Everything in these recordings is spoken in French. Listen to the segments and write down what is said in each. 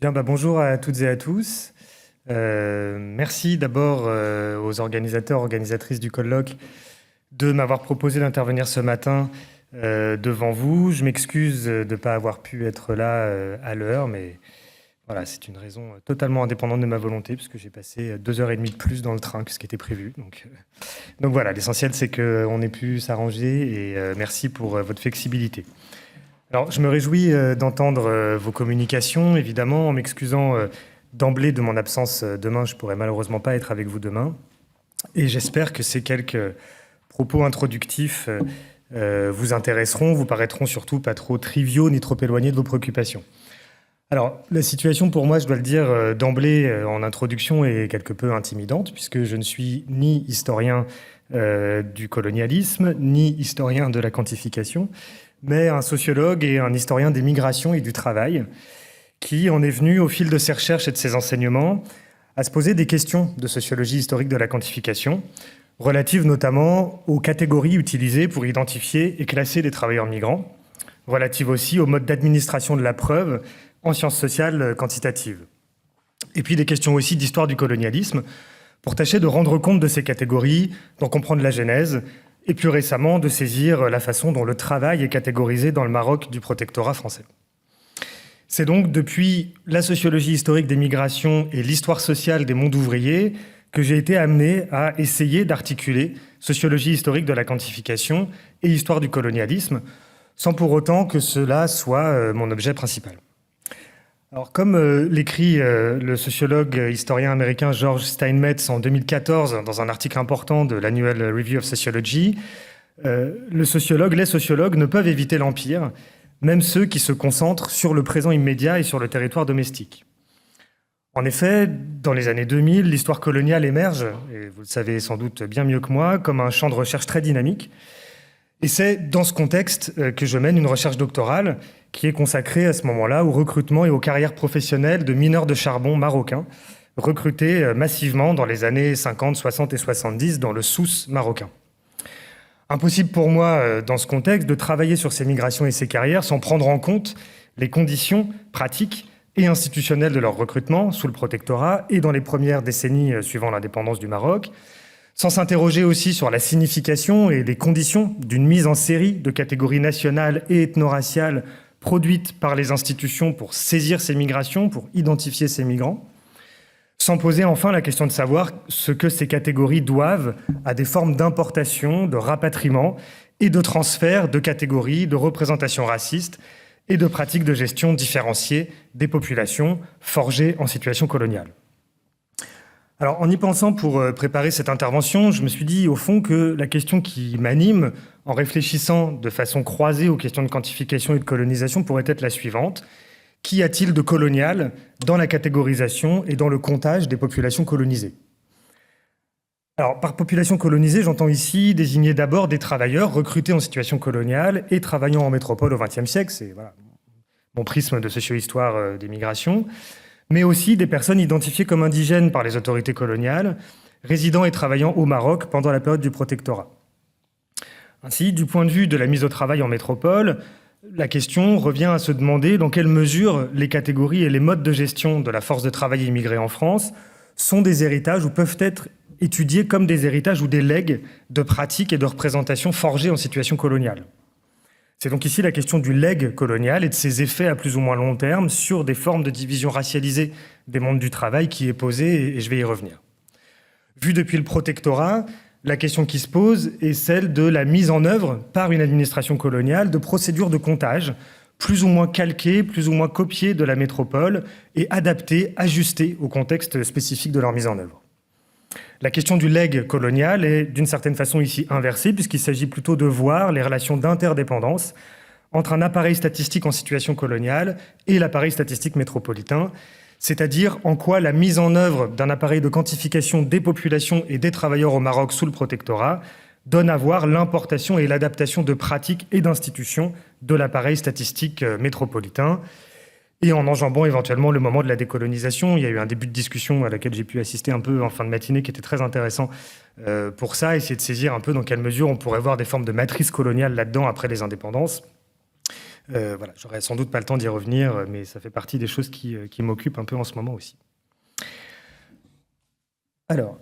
Bien, bonjour à toutes et à tous. Merci d'abord aux organisateurs, organisatrices du colloque de m'avoir proposé d'intervenir ce matin devant vous. Je m'excuse de ne pas avoir pu être là à l'heure, mais voilà, c'est une raison totalement indépendante de ma volonté, puisque j'ai passé 2 heures et demie de plus dans le train que ce qui était prévu. Donc voilà, l'essentiel c'est qu'on ait pu s'arranger et merci pour votre flexibilité. Alors, je me réjouis d'entendre vos communications, évidemment, en m'excusant d'emblée de mon absence demain. Je ne pourrai malheureusement pas être avec vous demain. Et j'espère que ces quelques propos introductifs vous intéresseront, vous paraîtront surtout pas trop triviaux ni trop éloignés de vos préoccupations. Alors, la situation pour moi, je dois le dire d'emblée en introduction, est quelque peu intimidante, puisque je ne suis ni historien du colonialisme, ni historien de la quantification, mais un sociologue et un historien des migrations et du travail, qui en est venu, au fil de ses recherches et de ses enseignements, à se poser des questions de sociologie historique de la quantification, relatives notamment aux catégories utilisées pour identifier et classer les travailleurs migrants, relatives aussi au mode d'administration de la preuve en sciences sociales quantitatives. Et puis des questions aussi d'histoire du colonialisme, pour tâcher de rendre compte de ces catégories, d'en comprendre la genèse, et plus récemment de saisir la façon dont le travail est catégorisé dans le Maroc du protectorat français. C'est donc depuis la sociologie historique des migrations et l'histoire sociale des mondes ouvriers que j'ai été amené à essayer d'articuler sociologie historique de la quantification et histoire du colonialisme, sans pour autant que cela soit mon objet principal. Alors, comme l'écrit le sociologue historien américain George Steinmetz en 2014 dans un article important de l'Annual Review of Sociology, les sociologues ne peuvent éviter l'empire, même ceux qui se concentrent sur le présent immédiat et sur le territoire domestique. En effet, dans les années 2000, l'histoire coloniale émerge, et vous le savez sans doute bien mieux que moi, comme un champ de recherche très dynamique. Et c'est dans ce contexte que je mène une recherche doctorale qui est consacrée à ce moment-là au recrutement et aux carrières professionnelles de mineurs de charbon marocains, recrutés massivement dans les années 50, 60 et 70 dans le Souss marocain. Impossible pour moi, dans ce contexte, de travailler sur ces migrations et ces carrières sans prendre en compte les conditions pratiques et institutionnelles de leur recrutement sous le protectorat et dans les premières décennies suivant l'indépendance du Maroc, sans s'interroger aussi sur la signification et les conditions d'une mise en série de catégories nationales et ethno-raciales produites par les institutions pour saisir ces migrations, pour identifier ces migrants, sans poser enfin la question de savoir ce que ces catégories doivent à des formes d'importation, de rapatriement et de transfert de catégories, de représentations racistes et de pratiques de gestion différenciées des populations forgées en situation coloniale. Alors, en y pensant pour préparer cette intervention, je me suis dit au fond que la question qui m'anime, en réfléchissant de façon croisée aux questions de quantification et de colonisation, pourrait être la suivante. Qu'y a-t-il de colonial dans la catégorisation et dans le comptage des populations colonisées ? Alors, par population colonisée, j'entends ici désigner d'abord des travailleurs recrutés en situation coloniale et travaillant en métropole au XXe siècle, c'est voilà, mon prisme de socio-histoire des migrations, mais aussi des personnes identifiées comme indigènes par les autorités coloniales, résidant et travaillant au Maroc pendant la période du protectorat. Ainsi, du point de vue de la mise au travail en métropole, la question revient à se demander dans quelle mesure les catégories et les modes de gestion de la force de travail immigrée en France sont des héritages ou peuvent être étudiés comme des héritages ou des legs de pratiques et de représentations forgées en situation coloniale. C'est donc ici la question du legs colonial et de ses effets à plus ou moins long terme sur des formes de division racialisée des mondes du travail qui est posée, et je vais y revenir. Vu depuis le protectorat, la question qui se pose est celle de la mise en œuvre par une administration coloniale de procédures de comptage plus ou moins calquées, plus ou moins copiées de la métropole et adaptées, ajustées au contexte spécifique de leur mise en œuvre. La question du legs colonial est d'une certaine façon ici inversée, puisqu'il s'agit plutôt de voir les relations d'interdépendance entre un appareil statistique en situation coloniale et l'appareil statistique métropolitain, c'est-à-dire en quoi la mise en œuvre d'un appareil de quantification des populations et des travailleurs au Maroc sous le protectorat donne à voir l'importation et l'adaptation de pratiques et d'institutions de l'appareil statistique métropolitain. Et en enjambant éventuellement le moment de la décolonisation. Il y a eu un début de discussion à laquelle j'ai pu assister un peu en fin de matinée qui était très intéressant pour ça, essayer de saisir un peu dans quelle mesure on pourrait voir des formes de matrice coloniale là-dedans après les indépendances. Voilà, j'aurai sans doute pas le temps d'y revenir, mais ça fait partie des choses qui m'occupent un peu en ce moment aussi. Alors,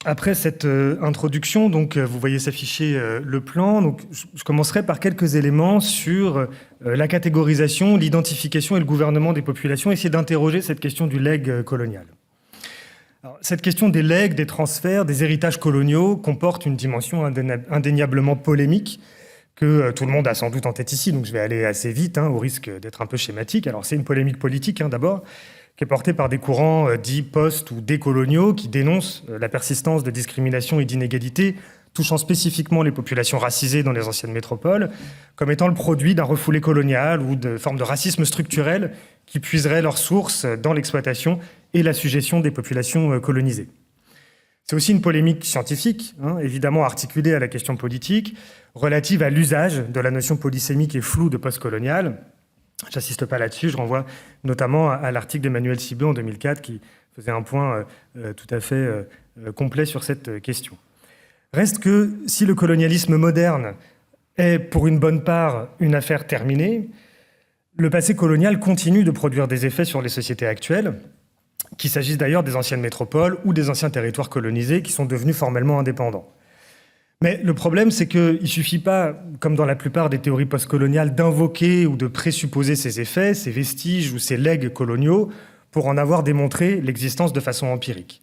après cette introduction, donc, vous voyez s'afficher le plan. Donc, je commencerai par quelques éléments sur la catégorisation, l'identification et le gouvernement des populations, essayer d'interroger cette question du legs colonial. Alors, cette question des legs, des transferts, des héritages coloniaux comporte une dimension indéniablement polémique que tout le monde a sans doute en tête ici, donc je vais aller assez vite, au risque d'être un peu schématique. Alors c'est une polémique politique d'abord, qui est portée par des courants dits post- ou décoloniaux qui dénoncent la persistance de discrimination et d'inégalités touchant spécifiquement les populations racisées dans les anciennes métropoles, comme étant le produit d'un refoulé colonial ou de formes de racisme structurel qui puiseraient leurs sources dans l'exploitation et la sujétion des populations colonisées. C'est aussi une polémique scientifique, évidemment articulée à la question politique, relative à l'usage de la notion polysémique et floue de postcolonial. J'insiste pas là-dessus, je renvoie notamment à l'article d'Emmanuel Sibeux en 2004 qui faisait un point tout à fait complet sur cette question. Reste que si le colonialisme moderne est pour une bonne part une affaire terminée, le passé colonial continue de produire des effets sur les sociétés actuelles, qu'il s'agisse d'ailleurs des anciennes métropoles ou des anciens territoires colonisés qui sont devenus formellement indépendants. Mais le problème, c'est qu'il ne suffit pas, comme dans la plupart des théories postcoloniales, d'invoquer ou de présupposer ces effets, ces vestiges ou ces legs coloniaux pour en avoir démontré l'existence de façon empirique.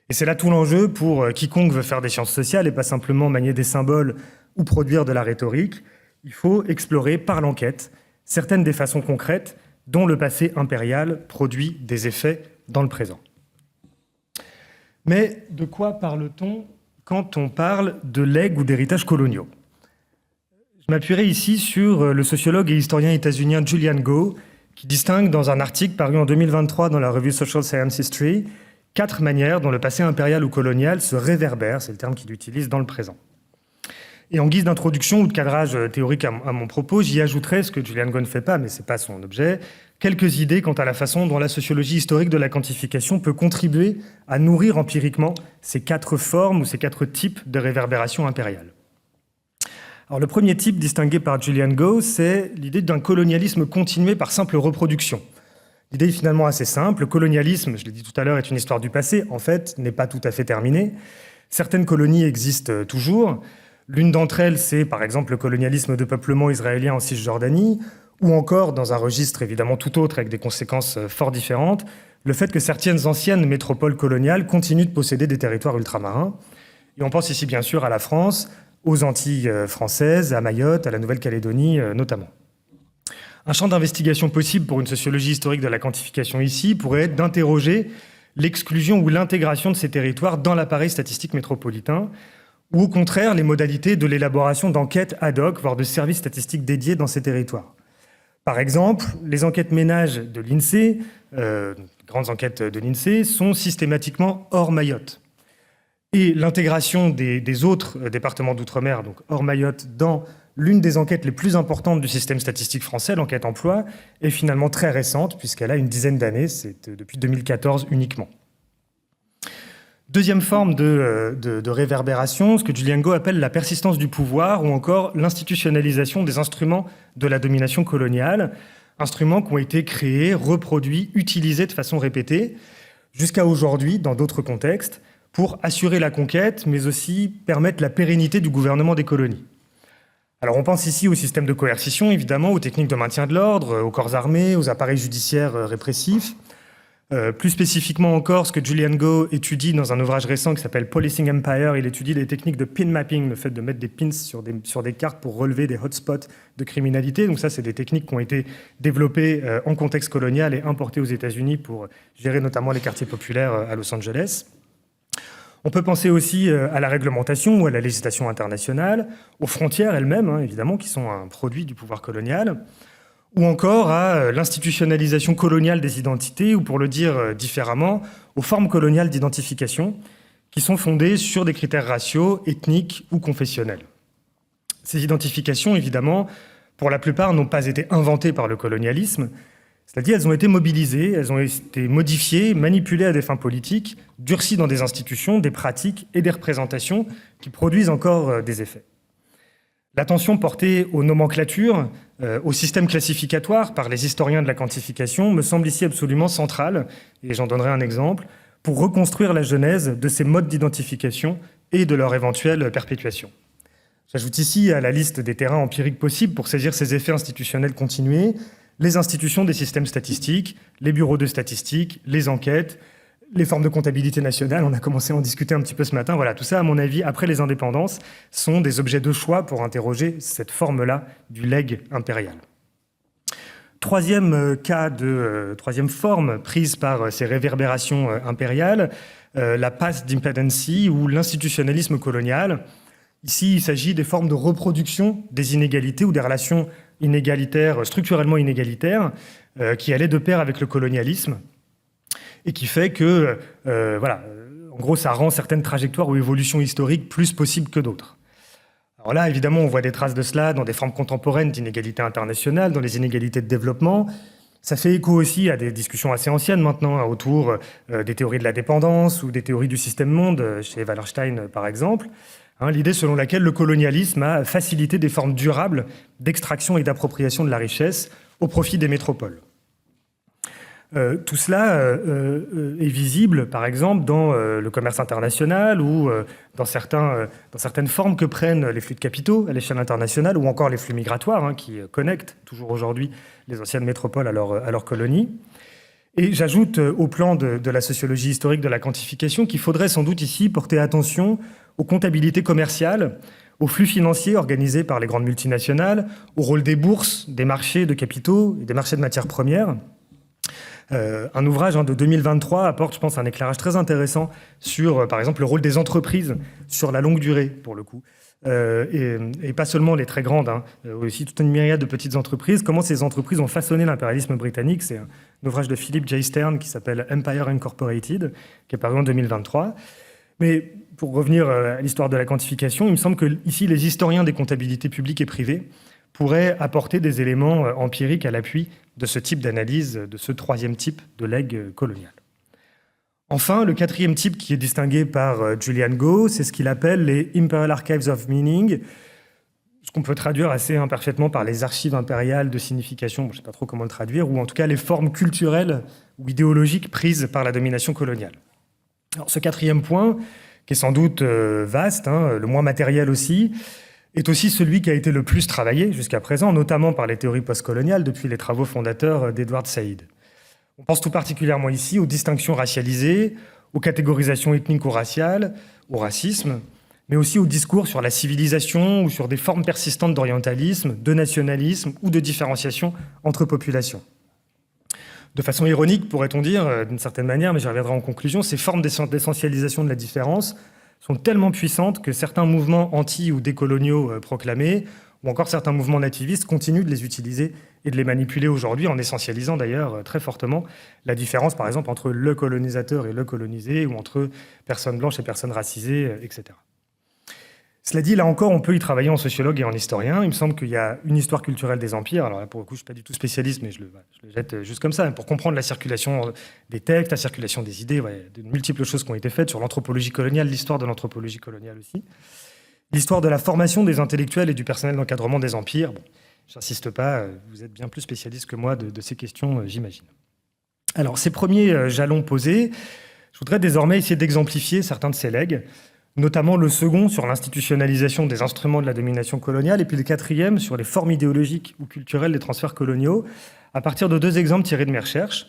Et c'est là tout l'enjeu pour quiconque veut faire des sciences sociales et pas simplement manier des symboles ou produire de la rhétorique. Il faut explorer par l'enquête certaines des façons concrètes dont le passé impérial produit des effets dans le présent. Mais de quoi parle-t-on quand on parle de legs ou d'héritages coloniaux? Je m'appuierai ici sur le sociologue et historien états-unien Julian Go, qui distingue dans un article paru en 2023 dans la revue Social Science History 4 manières dont le passé impérial ou colonial se réverbère, c'est le terme qu'il utilise, dans le présent. Et en guise d'introduction ou de cadrage théorique à mon propos, j'y ajouterai ce que Julian Go ne fait pas, mais ce n'est pas son objet, quelques idées quant à la façon dont la sociologie historique de la quantification peut contribuer à nourrir empiriquement ces 4 formes ou ces 4 types de réverbération impériale. Alors, le premier type distingué par Julian Go, c'est l'idée d'un colonialisme continué par simple reproduction. L'idée est finalement assez simple. Le colonialisme, je l'ai dit tout à l'heure, est une histoire du passé. En fait, n'est pas tout à fait terminée. Certaines colonies existent toujours. L'une d'entre elles, c'est par exemple le colonialisme de peuplement israélien en Cisjordanie, ou encore, dans un registre évidemment tout autre avec des conséquences fort différentes, le fait que certaines anciennes métropoles coloniales continuent de posséder des territoires ultramarins. Et on pense ici bien sûr à la France, aux Antilles françaises, à Mayotte, à la Nouvelle-Calédonie notamment. Un champ d'investigation possible pour une sociologie historique de la quantification ici pourrait être d'interroger l'exclusion ou l'intégration de ces territoires dans l'appareil statistique métropolitain, ou au contraire les modalités de l'élaboration d'enquêtes ad hoc, voire de services statistiques dédiés dans ces territoires. Par exemple, les enquêtes ménages de l'INSEE, grandes enquêtes de l'INSEE, sont systématiquement hors Mayotte. Et l'intégration des autres départements d'outre-mer, donc hors Mayotte, dans l'une des enquêtes les plus importantes du système statistique français, l'enquête emploi, est finalement très récente, puisqu'elle a une dizaine d'années, c'est depuis 2014 uniquement. Deuxième forme de réverbération, ce que Julian Go appelle la persistance du pouvoir ou encore l'institutionnalisation des instruments de la domination coloniale, instruments qui ont été créés, reproduits, utilisés de façon répétée, jusqu'à aujourd'hui, dans d'autres contextes, pour assurer la conquête, mais aussi permettre la pérennité du gouvernement des colonies. Alors on pense ici au système de coercition, évidemment, aux techniques de maintien de l'ordre, aux corps armés, aux appareils judiciaires répressifs. Plus spécifiquement encore, ce que Julian Go étudie dans un ouvrage récent qui s'appelle Policing Empire, il étudie les techniques de pin mapping, le fait de mettre des pins sur des cartes pour relever des hotspots de criminalité. Donc ça, c'est des techniques qui ont été développées en contexte colonial et importées aux États-Unis pour gérer notamment les quartiers populaires à Los Angeles. On peut penser aussi à la réglementation ou à la législation internationale, aux frontières elles-mêmes, évidemment, qui sont un produit du pouvoir colonial, ou encore à l'institutionnalisation coloniale des identités, ou pour le dire différemment, aux formes coloniales d'identification, qui sont fondées sur des critères raciaux, ethniques ou confessionnels. Ces identifications, évidemment, pour la plupart, n'ont pas été inventées par le colonialisme, c'est-à-dire elles ont été mobilisées, elles ont été modifiées, manipulées à des fins politiques, durcies dans des institutions, des pratiques et des représentations qui produisent encore des effets. L'attention portée aux nomenclatures, au système classificatoire par les historiens de la quantification me semble ici absolument centrale, et j'en donnerai un exemple, pour reconstruire la genèse de ces modes d'identification et de leur éventuelle perpétuation. J'ajoute ici à la liste des terrains empiriques possibles pour saisir ces effets institutionnels continués, les institutions des systèmes statistiques, les bureaux de statistiques, les enquêtes, les formes de comptabilité nationale, on a commencé à en discuter un petit peu ce matin. Voilà, tout ça, à mon avis, après les indépendances, sont des objets de choix pour interroger cette forme-là du legs impérial. Troisième forme prise par ces réverbérations impériales, la path dependency ou l'institutionnalisme colonial. Ici, il s'agit des formes de reproduction des inégalités ou des relations inégalitaires, structurellement inégalitaires, qui allaient de pair avec le colonialisme et qui fait que, en gros, ça rend certaines trajectoires ou évolutions historiques plus possibles que d'autres. Alors là, évidemment, on voit des traces de cela dans des formes contemporaines d'inégalités internationales, dans les inégalités de développement. Ça fait écho aussi à des discussions assez anciennes maintenant, autour des théories de la dépendance ou des théories du système monde, chez Wallerstein par exemple. L'idée selon laquelle le colonialisme a facilité des formes durables d'extraction et d'appropriation de la richesse au profit des métropoles. Tout cela est visible, par exemple, dans le commerce international ou dans certaines formes que prennent les flux de capitaux à l'échelle internationale ou encore les flux migratoires qui connectent toujours aujourd'hui les anciennes métropoles à leurs colonies. Et j'ajoute au plan de la sociologie historique de la quantification qu'il faudrait sans doute ici porter attention aux comptabilités commerciales, aux flux financiers organisés par les grandes multinationales, au rôle des bourses, des marchés de capitaux et des marchés de matières premières. Un ouvrage de 2023 apporte, je pense, un éclairage très intéressant sur, par exemple, le rôle des entreprises sur la longue durée, pour le coup. Et pas seulement les très grandes, aussi toute une myriade de petites entreprises. Comment ces entreprises ont façonné l'impérialisme britannique. C'est un ouvrage de Philip J. Stern qui s'appelle Empire Incorporated, qui est paru en 2023. Mais pour revenir à l'histoire de la quantification, il me semble que ici, les historiens des comptabilités publiques et privées pourraient apporter des éléments empiriques à l'appui de ce type d'analyse, de ce troisième type de legs colonial. Enfin, le quatrième type qui est distingué par Julian Go, c'est ce qu'il appelle les Imperial Archives of Meaning, ce qu'on peut traduire assez imparfaitement par les archives impériales de signification, je ne sais pas trop comment le traduire, ou en tout cas les formes culturelles ou idéologiques prises par la domination coloniale. Alors, ce quatrième point, qui est sans doute vaste, le moins matériel aussi, est aussi celui qui a été le plus travaillé jusqu'à présent, notamment par les théories postcoloniales depuis les travaux fondateurs d'Edward Said. On pense tout particulièrement ici aux distinctions racialisées, aux catégorisations ethniques ou raciales, au racisme, mais aussi au discours sur la civilisation ou sur des formes persistantes d'orientalisme, de nationalisme ou de différenciation entre populations. De façon ironique, pourrait-on dire, d'une certaine manière, mais j'y reviendrai en conclusion, ces formes d'essentialisation de la différence sont tellement puissantes que certains mouvements anti- ou décoloniaux proclamés, ou encore certains mouvements nativistes, continuent de les utiliser et de les manipuler aujourd'hui, en essentialisant d'ailleurs très fortement la différence, par exemple, entre le colonisateur et le colonisé, ou entre personnes blanches et personnes racisées, etc. Cela dit, là encore, on peut y travailler en sociologue et en historien. Il me semble qu'il y a une histoire culturelle des empires. Alors là, pour le coup, je ne suis pas du tout spécialiste, mais je le jette juste comme ça. Pour comprendre la circulation des textes, la circulation des idées, de multiples choses qui ont été faites sur l'anthropologie coloniale, l'histoire de l'anthropologie coloniale aussi. L'histoire de la formation des intellectuels et du personnel d'encadrement des empires. Bon, j'insiste pas, vous êtes bien plus spécialiste que moi de ces questions, j'imagine. Alors, ces premiers jalons posés, je voudrais désormais essayer d'exemplifier certains de ces legs, notamment le second sur l'institutionnalisation des instruments de la domination coloniale, et puis le quatrième sur les formes idéologiques ou culturelles des transferts coloniaux, à partir de deux exemples tirés de mes recherches,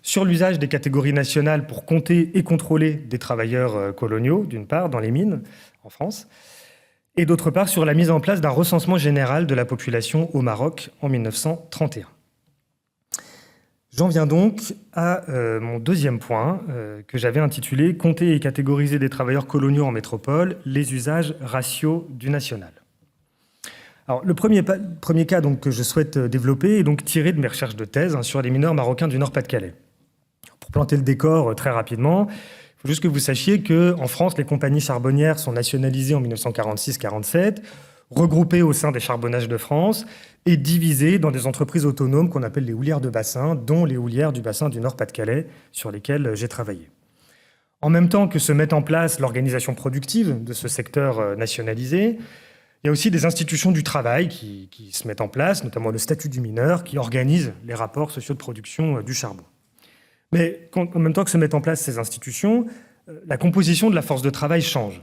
sur l'usage des catégories nationales pour compter et contrôler des travailleurs coloniaux, d'une part, dans les mines, en France, et d'autre part, sur la mise en place d'un recensement général de la population au Maroc en 1931. J'en viens donc à mon deuxième point, que j'avais intitulé « Compter et catégoriser des travailleurs coloniaux en métropole, les usages raciaux du national ». Alors, le premier cas donc, que je souhaite développer est donc tiré de mes recherches de thèse sur les mineurs marocains du Nord-Pas-de-Calais. Pour planter le décor très rapidement, il faut juste que vous sachiez qu'en France, les compagnies charbonnières sont nationalisées en 1946-47, regroupées au sein des charbonnages de France et divisées dans des entreprises autonomes qu'on appelle les houlières de bassin, dont les houlières du bassin du Nord-Pas-de-Calais, sur lesquelles j'ai travaillé. En même temps que se met en place l'organisation productive de ce secteur nationalisé, Il y a aussi des institutions du travail qui se mettent en place, notamment le statut du mineur, qui organise les rapports sociaux de production du charbon. Mais en même temps que se mettent en place ces institutions, la composition de la force de travail change.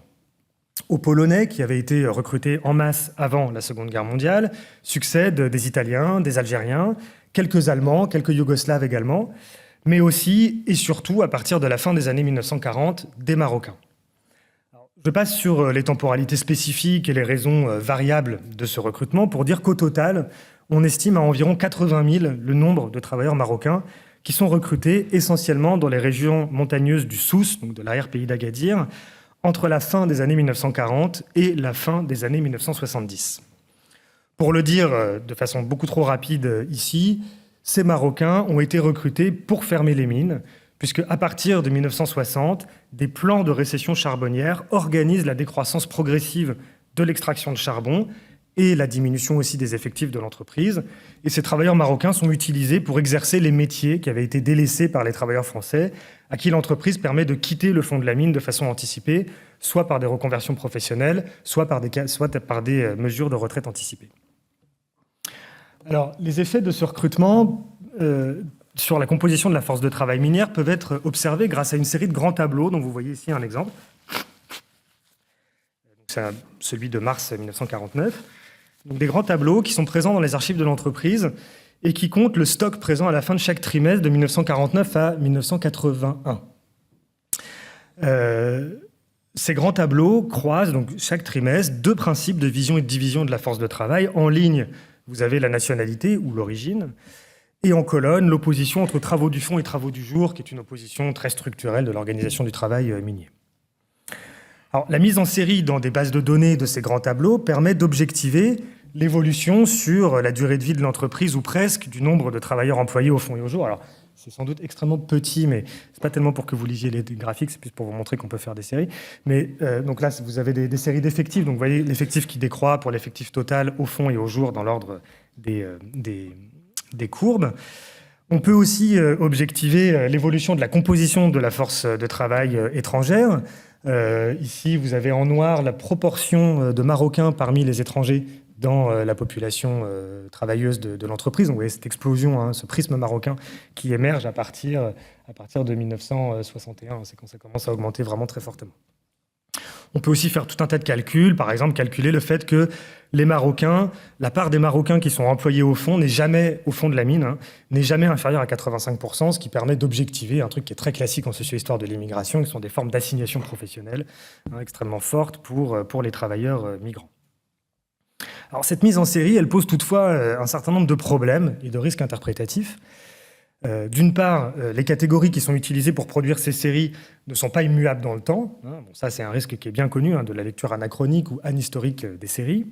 Aux Polonais, qui avaient été recrutés en masse avant la Seconde Guerre mondiale, succèdent des Italiens, des Algériens, quelques Allemands, quelques Yougoslaves également, mais aussi et surtout, à partir de la fin des années 1940, des Marocains. Je passe sur les temporalités spécifiques et les raisons variables de ce recrutement pour dire qu'au total, on estime à environ 80 000 le nombre de travailleurs marocains qui sont recrutés essentiellement dans les régions montagneuses du Souss, donc de l'arrière-pays d'Agadir, entre la fin des années 1940 et la fin des années 1970. Pour le dire de façon beaucoup trop rapide ici, ces Marocains ont été recrutés pour fermer les mines, puisque à partir de 1960, des plans de récession charbonnière organisent la décroissance progressive de l'extraction de charbon et la diminution aussi des effectifs de l'entreprise. Et ces travailleurs marocains sont utilisés pour exercer les métiers qui avaient été délaissés par les travailleurs français, à qui l'entreprise permet de quitter le fond de la mine de façon anticipée, soit par des reconversions professionnelles, soit par des mesures de retraite anticipée. Alors, les effets de ce recrutement sur la composition de la force de travail minière peuvent être observés grâce à une série de grands tableaux, dont vous voyez ici un exemple. C'est celui de mars 1949. Donc, des grands tableaux qui sont présents dans les archives de l'entreprise et qui comptent le stock présent à la fin de chaque trimestre de 1949 à 1981. Ces grands tableaux croisent donc chaque trimestre deux principes de vision et de division de la force de travail. En ligne, vous avez la nationalité ou l'origine, et en colonne, l'opposition entre travaux du fond et travaux du jour, qui est une opposition très structurelle de l'organisation du travail minier. Alors, la mise en série dans des bases de données de ces grands tableaux permet d'objectiver l'évolution sur la durée de vie de l'entreprise, ou presque, du nombre de travailleurs employés au fond et au jour. Alors, c'est sans doute extrêmement petit, mais c'est pas tellement pour que vous lisiez les graphiques, c'est plus pour vous montrer qu'on peut faire des séries. Mais donc là, vous avez des séries d'effectifs. Donc, vous voyez l'effectif qui décroît pour l'effectif total au fond et au jour dans l'ordre des courbes. On peut aussi objectiver l'évolution de la composition de la force de travail étrangère. Ici, vous avez en noir la proportion de Marocains parmi les étrangers dans la population travailleuse de l'entreprise. Donc, vous voyez cette explosion, ce prisme marocain qui émerge à partir de 1961. C'est quand ça commence à augmenter vraiment très fortement. On peut aussi faire tout un tas de calculs, par exemple calculer le fait que les Marocains, la part des Marocains qui sont employés au fond n'est jamais, au fond de la mine, n'est jamais inférieure à 85%, ce qui permet d'objectiver un truc qui est très classique en socio-histoire de l'immigration, qui sont des formes d'assignation professionnelle extrêmement fortes pour les travailleurs migrants. Alors cette mise en série, elle pose toutefois un certain nombre de problèmes et de risques interprétatifs. D'une part, les catégories qui sont utilisées pour produire ces séries ne sont pas immuables dans le temps. Bon, ça, c'est un risque qui est bien connu, de la lecture anachronique ou anhistorique des séries.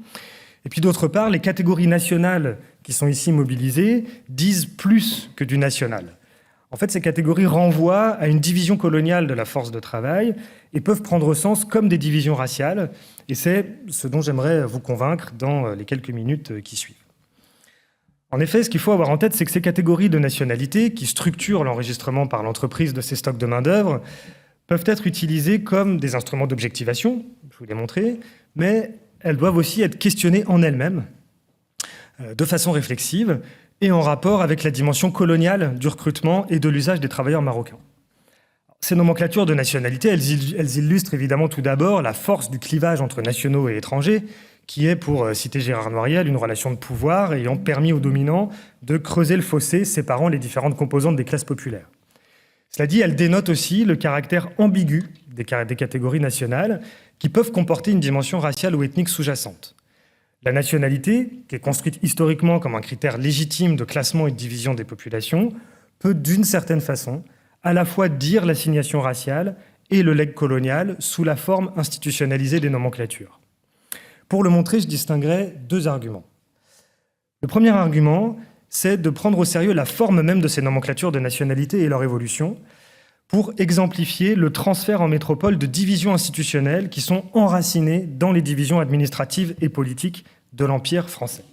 Et puis d'autre part, les catégories nationales qui sont ici mobilisées disent plus que du national. En fait, ces catégories renvoient à une division coloniale de la force de travail et peuvent prendre sens comme des divisions raciales. Et c'est ce dont j'aimerais vous convaincre dans les quelques minutes qui suivent. En effet, ce qu'il faut avoir en tête, c'est que ces catégories de nationalité, qui structurent l'enregistrement par l'entreprise de ces stocks de main-d'œuvre, peuvent être utilisées comme des instruments d'objectivation, je vous l'ai montré, mais elles doivent aussi être questionnées en elles-mêmes, de façon réflexive, et en rapport avec la dimension coloniale du recrutement et de l'usage des travailleurs marocains. Ces nomenclatures de nationalité, elles illustrent évidemment tout d'abord la force du clivage entre nationaux et étrangers, qui est, pour citer Gérard Noiriel, une relation de pouvoir ayant permis aux dominants de creuser le fossé séparant les différentes composantes des classes populaires. Cela dit, elle dénote aussi le caractère ambigu des catégories nationales qui peuvent comporter une dimension raciale ou ethnique sous-jacente. La nationalité, qui est construite historiquement comme un critère légitime de classement et de division des populations, peut d'une certaine façon à la fois dire l'assignation raciale et le legs colonial sous la forme institutionnalisée des nomenclatures. Pour le montrer, je distinguerai deux arguments. Le premier argument, c'est de prendre au sérieux la forme même de ces nomenclatures de nationalité et leur évolution pour exemplifier le transfert en métropole de divisions institutionnelles qui sont enracinées dans les divisions administratives et politiques de l'Empire français.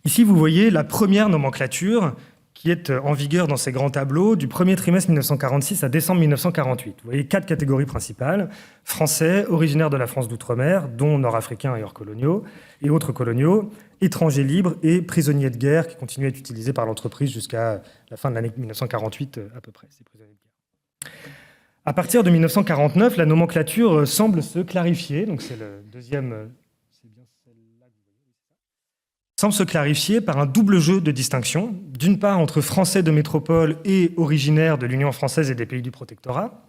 Ici, vous voyez la première nomenclature qui est en vigueur dans ces grands tableaux du premier trimestre 1946 à décembre 1948. Vous voyez 4 catégories principales: français, originaires de la France d'outre-mer, dont nord-africains et hors coloniaux, et autres coloniaux, étrangers libres et prisonniers de guerre, qui continuent à être utilisés par l'entreprise jusqu'à la fin de l'année 1948 à peu près, ces prisonniers de guerre. À partir de 1949, la nomenclature semble se clarifier, donc c'est le deuxième... semble se clarifier par un double jeu de distinction, d'une part entre Français de métropole et originaires de l'Union française et des pays du protectorat,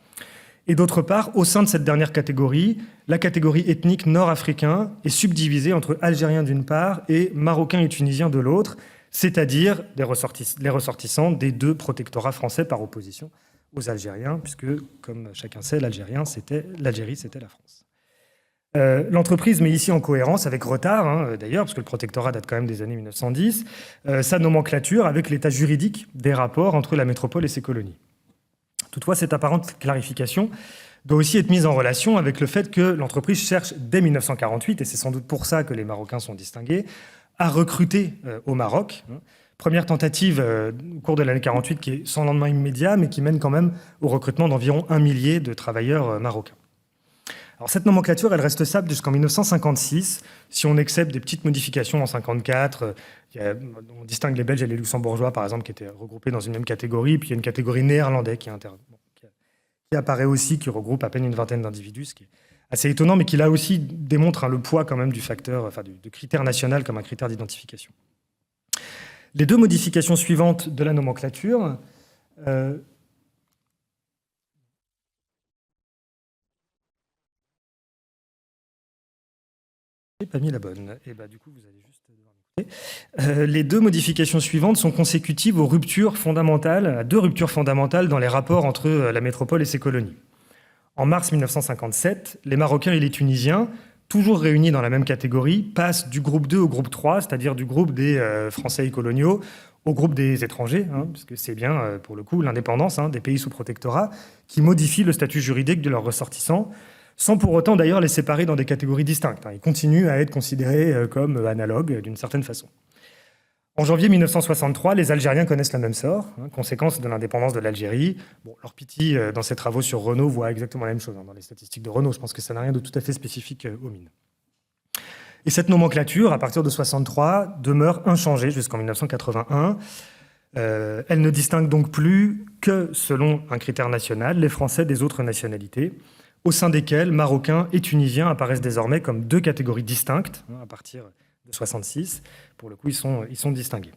et d'autre part, au sein de cette dernière catégorie, la catégorie ethnique nord-africain est subdivisée entre Algériens d'une part et Marocains et Tunisiens de l'autre, c'est-à-dire les ressortissants des 2 protectorats français par opposition aux Algériens, puisque, comme chacun sait, l'Algérie, c'était la France. L'entreprise met ici en cohérence, avec retard d'ailleurs, parce que le protectorat date quand même des années 1910, sa nomenclature avec l'état juridique des rapports entre la métropole et ses colonies. Toutefois, cette apparente clarification doit aussi être mise en relation avec le fait que l'entreprise cherche dès 1948, et c'est sans doute pour ça que les Marocains sont distingués, à recruter au Maroc. Première tentative au cours de l'année 48 qui est sans lendemain immédiat, mais qui mène quand même au recrutement d'environ 1 millier de travailleurs marocains. Alors, cette nomenclature, elle reste stable jusqu'en 1956, si on accepte des petites modifications en 1954. On distingue les Belges et les Luxembourgeois, par exemple, qui étaient regroupés dans une même catégorie. Puis il y a une catégorie néerlandais qui apparaît aussi, qui regroupe à peine une vingtaine d'individus, ce qui est assez étonnant, mais qui là aussi démontre le poids quand même du facteur, du critère national comme un critère d'identification. Les 2 modifications suivantes de la nomenclature... J'ai pas mis la bonne. Et du coup, vous allez juste devoir m'écouter. Les 2 modifications suivantes sont consécutives aux ruptures fondamentales, à 2 ruptures fondamentales dans les rapports entre la métropole et ses colonies. En mars 1957, les Marocains et les Tunisiens, toujours réunis dans la même catégorie, passent du groupe 2 au groupe 3, c'est-à-dire du groupe des Français et coloniaux au groupe des étrangers, puisque c'est bien, pour le coup, l'indépendance des pays sous protectorat qui modifie le statut juridique de leurs ressortissants, sans pour autant d'ailleurs les séparer dans des catégories distinctes. Ils continuent à être considérés comme analogues d'une certaine façon. En janvier 1963, les Algériens connaissent le même sort, conséquence de l'indépendance de l'Algérie. Leur Piti, dans ses travaux sur Renault, voit exactement la même chose dans les statistiques de Renault. Je pense que ça n'a rien de tout à fait spécifique aux mines. Et cette nomenclature, à partir de 1963, demeure inchangée jusqu'en 1981. Elle ne distingue donc plus que, selon un critère national, les Français des autres nationalités, au sein desquels Marocains et Tunisiens apparaissent désormais comme 2 catégories distinctes, à partir de 1966. Pour le coup, ils sont distingués.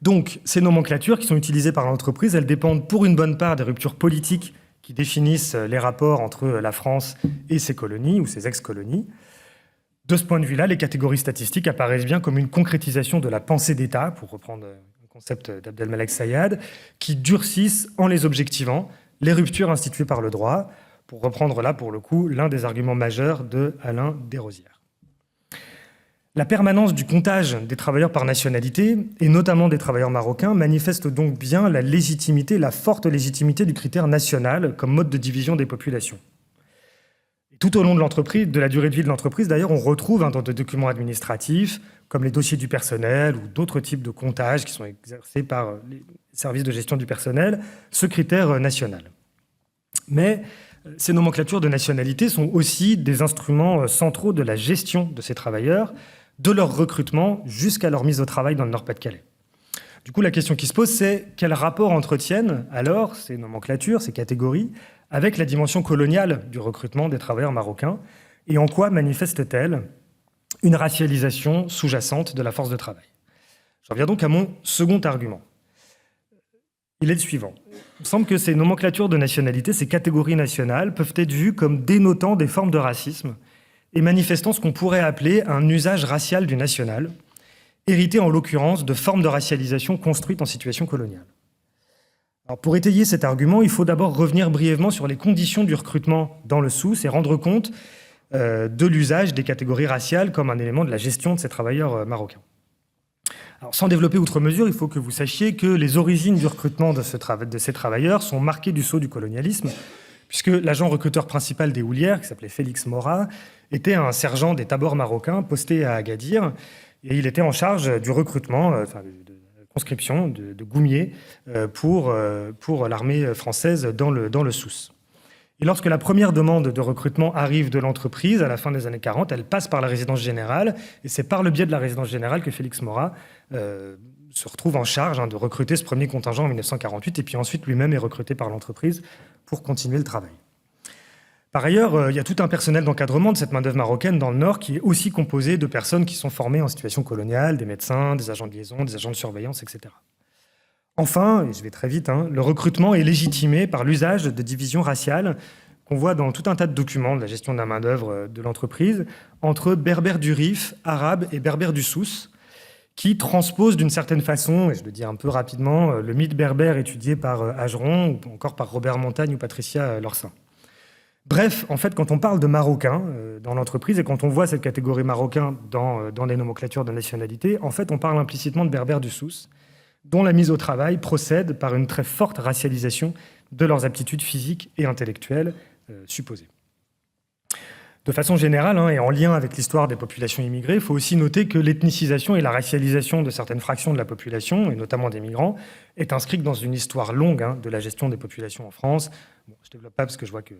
Donc, ces nomenclatures qui sont utilisées par l'entreprise, elles dépendent pour une bonne part des ruptures politiques qui définissent les rapports entre la France et ses colonies ou ses ex-colonies. De ce point de vue-là, les catégories statistiques apparaissent bien comme une concrétisation de la pensée d'État, pour reprendre le concept d'Abdelmalek Sayad, qui durcissent, en les objectivant, les ruptures instituées par le droit, pour reprendre là, pour le coup, l'un des arguments majeurs de Alain Desrosières. La permanence du comptage des travailleurs par nationalité, et notamment des travailleurs marocains, manifeste donc bien la légitimité, la forte légitimité du critère national comme mode de division des populations. Tout au long de la durée de vie de l'entreprise, d'ailleurs, on retrouve dans des documents administratifs, comme les dossiers du personnel ou d'autres types de comptages qui sont exercés par les services de gestion du personnel, ce critère national. Mais ces nomenclatures de nationalité sont aussi des instruments centraux de la gestion de ces travailleurs, de leur recrutement jusqu'à leur mise au travail dans le Nord-Pas-de-Calais. Du coup, la question qui se pose, c'est quel rapport entretiennent alors ces nomenclatures, ces catégories, avec la dimension coloniale du recrutement des travailleurs marocains, et en quoi manifeste-t-elle une racialisation sous-jacente de la force de travail? J'en viens donc à mon second argument. Il est le suivant. Il me semble que ces nomenclatures de nationalité, ces catégories nationales, peuvent être vues comme dénotant des formes de racisme et manifestant ce qu'on pourrait appeler un usage racial du national, hérité en l'occurrence de formes de racialisation construites en situation coloniale. Alors pour étayer cet argument, il faut d'abord revenir brièvement sur les conditions du recrutement dans le Souss et rendre compte de l'usage des catégories raciales comme un élément de la gestion de ces travailleurs marocains. Alors, sans développer outre mesure, il faut que vous sachiez que les origines du recrutement de ces travailleurs sont marquées du sceau du colonialisme, puisque l'agent recruteur principal des houlières, qui s'appelait Félix Mora, était un sergent des tabors marocains posté à Agadir, et il était en charge du recrutement, conscription, de goumiers pour l'armée française dans le Souss. Et lorsque la première demande de recrutement arrive de l'entreprise, à la fin des années 40, elle passe par la résidence générale, et c'est par le biais de la résidence générale que Félix Maura se retrouve en charge de recruter ce premier contingent en 1948, et puis ensuite lui-même est recruté par l'entreprise pour continuer le travail. Par ailleurs, il y a tout un personnel d'encadrement de cette main-d'œuvre marocaine dans le Nord qui est aussi composé de personnes qui sont formées en situation coloniale, des médecins, des agents de liaison, des agents de surveillance, etc. Enfin, et je vais très vite, le recrutement est légitimé par l'usage de divisions raciales qu'on voit dans tout un tas de documents de la gestion de la main-d'œuvre de l'entreprise entre berbères du Rif, arabes et berbères du Souss, qui transposent d'une certaine façon, et je le dis un peu rapidement, le mythe berbère étudié par Ageron ou encore par Robert Montagne ou Patricia Lorsin. Bref, en fait, quand on parle de Marocains dans l'entreprise et quand on voit cette catégorie Marocain dans les nomenclatures de nationalité, en fait, on parle implicitement de berbères du Souss, dont la mise au travail procède par une très forte racialisation de leurs aptitudes physiques et intellectuelles supposées. De façon générale, et en lien avec l'histoire des populations immigrées, il faut aussi noter que l'ethnicisation et la racialisation de certaines fractions de la population, et notamment des migrants, est inscrite dans une histoire longue de la gestion des populations en France. Bon, je ne développe pas parce que je vois que